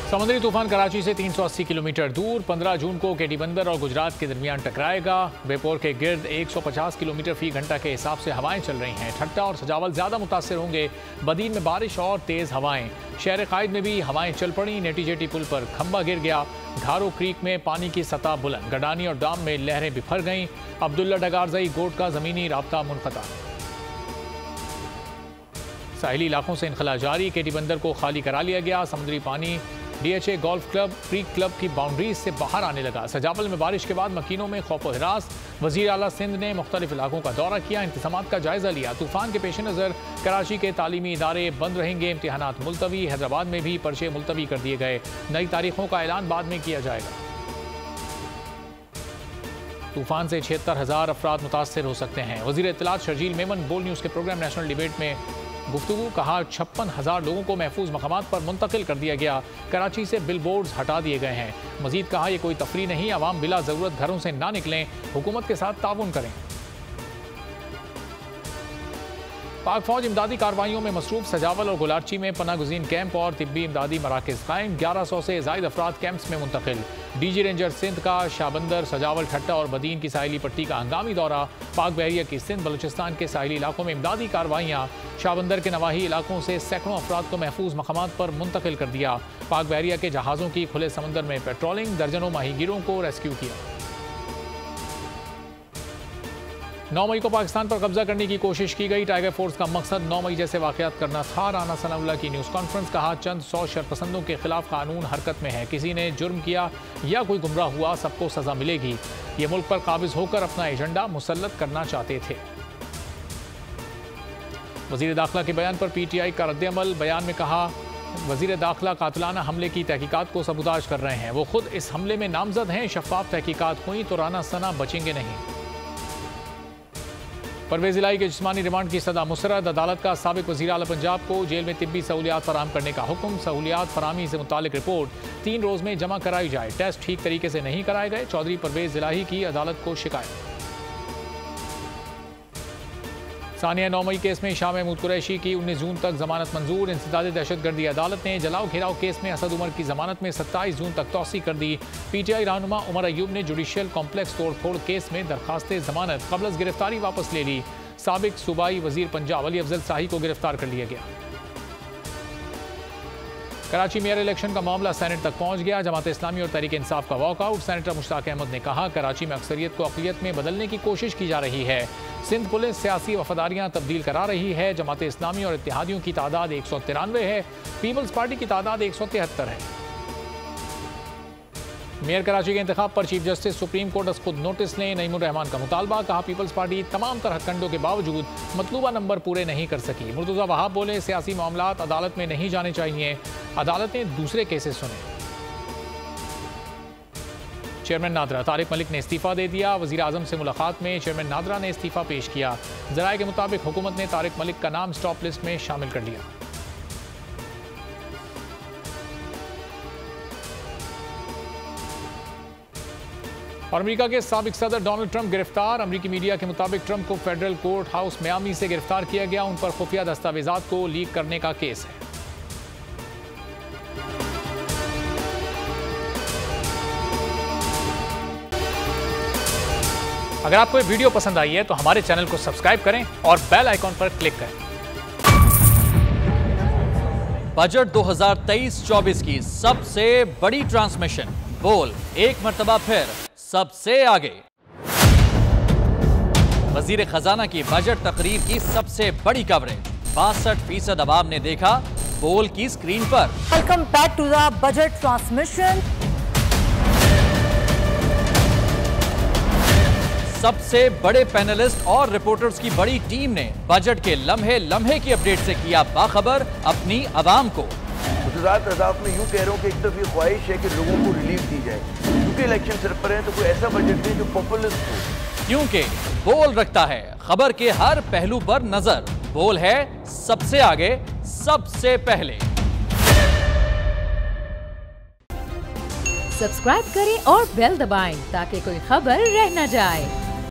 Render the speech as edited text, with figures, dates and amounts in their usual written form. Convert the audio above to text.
समुद्री तूफान कराची से 380 किलोमीटर दूर 15 जून को केटी बंदर और गुजरात के दरमियान टकराएगा। बेपोर के गिर्द 150 किलोमीटर फी घंटा के हिसाब से हवाएं चल रही हैं। ठट्टा और सजावल ज्यादा मुतासर होंगे। बदीन में बारिश और तेज हवाएं। शहर कायद में भी हवाएं चल पड़ी। नेटी जेटी पुल पर खंबा गिर गया। घारो क्रीक में पानी की सतह बुलंद। गडानी और डाम में लहरें बिफर गईं। अब्दुल्ला डगारजई गोट का जमीनी राब्ता मुनक़ता। साहिली इलाकों से इनखला जारी। केटी बंदर को खाली करा लिया गया। समुद्री पानी DHA golf club creek club की बाउंड्रीज से बाहर आने लगा। सजावल में बारिश के बाद मकीनों में खौफ व हिरास। वज़ीर आला सिंध ने मुख्तलिफ इलाकों का दौरा किया। इंतज़ामात का जायजा लिया। तूफान के पेश नज़र कराची के तालीमी इदारे बंद रहेंगे। इम्तिहानात मुलतवी। हैदराबाद में भी पर्चे मुलतवी कर दिए गए। नई तारीखों का ऐलान बाद में किया जाएगा। तूफान से 76,000 अफराद मुतासर हो सकते हैं। वज़ीर इत्तलात शर्जील मेमन बोल न्यूज़ के प्रोग्राम नेशनल डिबेट में गुफ्तगू। कहा 56,000 लोगों को महफूज मकामात पर मुंतकिल कर दिया गया। कराची से बिल बोर्ड्स हटा दिए गए हैं। मजीद कहा यह कोई तफरी नहीं। अवाम बिला ज़रूरत घरों से ना निकलें। हुकूमत के साथ ताउन करें। पाक फौज इमदादी कार्रवाइयों में मसरूफ। सजावल और गुलारची में पनाह गुज़ीन कैंप और तिब्बी इमदादी मराकज़ कायम। 1100 से ज़ायद अफराद कैंप्स में मुंतकिल। DG रेंजर सिंध का शाहबंदर, सजावल, ठट्टा और बदीन की साहिली पट्टी का हंगामी दौरा। पाक बहरिया की सिंध बलूचिस्तान के साहिली इलाकों में इमदादी कार्रवाइयाँ। शाहबंदर के नवाही इलाकों से सैकड़ों अफराद को महफूज मकामात पर मुंतकिल कर दिया। पाक बहरिया के जहाज़ों की खुले समंदर में पेट्रोलिंग। दर्जनों माहीगीरों को रेस्क्यू किया। 9 मई को पाकिस्तान पर कब्जा करने की कोशिश की गई। टाइगर फोर्स का मकसद 9 मई जैसे वाक़यात करना था। राना सनाउल्लाह की न्यूज़ कॉन्फ्रेंस। कहा चंद 100 शरपसंदों के खिलाफ कानून हरकत में है। किसी ने जुर्म किया या कोई गुमराह हुआ, सबको सजा मिलेगी। ये मुल्क पर काबिज होकर अपना एजेंडा मुसल्लत करना चाहते थे। वज़ीर दाखिला के बयान पर PTI का रद्द-ए-अमल। बयान में कहा वज़ीर दाखिला कातिलाना हमले की तहकीकात को सबूताज कर रहे हैं। वो खुद इस हमले में नामजद हैं। शफाफ तहकीकात हुई तो राना सना बचेंगे नहीं। परवेज़ इलाही के जिस्मानी रिमांड की सदा मुस्तरद। अदालत का साबिक वज़ीर आला पंजाब को जेल में तिब्बी सहूलियात फराहम करने का हुक्म। सहूलियात फराहमी से मुतालिक रिपोर्ट 3 रोज़ में जमा कराई जाए। टेस्ट ठीक तरीके से नहीं कराए गए। चौधरी परवेज़ इलाही की अदालत को शिकायत। सानिया 9 मई केस में शाह महमूद कुरैशी की 19 जून तक जमानत मंजूर। इंसदाद दहशतगर्दी अदालत ने जलाओ घेराव केस में असद उमर की जमानत में 27 जून तक तौसी कर दी। PTI रहनुमा उमर अयूब ने जुडिशियल कॉम्प्लेक्स तोड़फोड़ केस में दरखास्त जमानत कबल अज़ गिरफ्तारी वापस ले ली। साबिक सूबाई वजीर पंजाब अली अफजल शाही को गिरफ्तार कर लिया गया। कराची मेयर इलेक्शन का मामला सेनेट तक पहुंच गया। जमात इस्लामी और तहरीक इंसाफ का वॉकआउट। सेनेटर मुश्ताक अहमद ने कहा कराची में अक्सरियत को अक़लियत में बदलने की कोशिश की जा रही है। सिंध पुलिस सियासी वफादारियां तब्दील करा रही है। जमात इस्लामी और इत्तेहादियों की तादाद 193 है। पीपल्स पार्टी की तादाद 173 है। मेयर कराची के इंतखाब पर चीफ जस्टिस सुप्रीम कोर्ट खुद नोटिस लें। नईमुर रहमान का मुतालबा। कहा पीपल्स पार्टी तमाम तरह हथकंडों के बावजूद मतलूबा नंबर पूरे नहीं कर सकी। मुर्तज़ा वहाब बोले सियासी मामलात अदालत में नहीं जाने चाहिए। अदालत ने दूसरे केसेस सुने। चेयरमैन नादरा तारिक मलिक ने इस्तीफा दे दिया। वज़ीर आज़म से मुलाकात में चेयरमैन नादरा ने इस्तीफा पेश किया। ज़राए के मुताबिक हुकूमत ने तारिक मलिक का नाम स्टॉप लिस्ट में शामिल कर लिया। और अमेरिका के साबिक सदर डोनाल्ड ट्रंप गिरफ्तार। अमेरिकी मीडिया के मुताबिक ट्रंप को फेडरल कोर्ट हाउस मियामी से गिरफ्तार किया गया। उन पर खुफिया दस्तावेजात को लीक करने का केस है। अगर आपको ये वीडियो पसंद आई है तो हमारे चैनल को सब्सक्राइब करें और बेल आइकॉन पर क्लिक करें। बजट 2023-24 की सबसे बड़ी ट्रांसमिशन बोल एक मर्तबा फिर सबसे आगे। वजीर खजाना की बजट तकरीर की सबसे बड़ी कवरेज 62% अवाम ने देखा बोल की स्क्रीन पर। Welcome back to the budget transmission. सबसे बड़े पैनलिस्ट और रिपोर्टर्स की बड़ी टीम ने बजट के लम्हे लम्हे की अपडेट से किया बाखबर अपनी आवाम को। गुजरात अदालत में यूं कह रहा हूं कि एक तरफ ये ख्वाहिश है कि लोगों को रिलीफ दी जाए क्योंकि इलेक्शन सर पर है, तो कोई ऐसा बजट दे जो पॉपुलिस्ट हो। क्योंकि बोल रखता है खबर के हर पहलू पर नजर। बोल है सबसे आगे सबसे पहले। सब्सक्राइब करें और बेल दबाएं ताकि कोई खबर रह न जाए।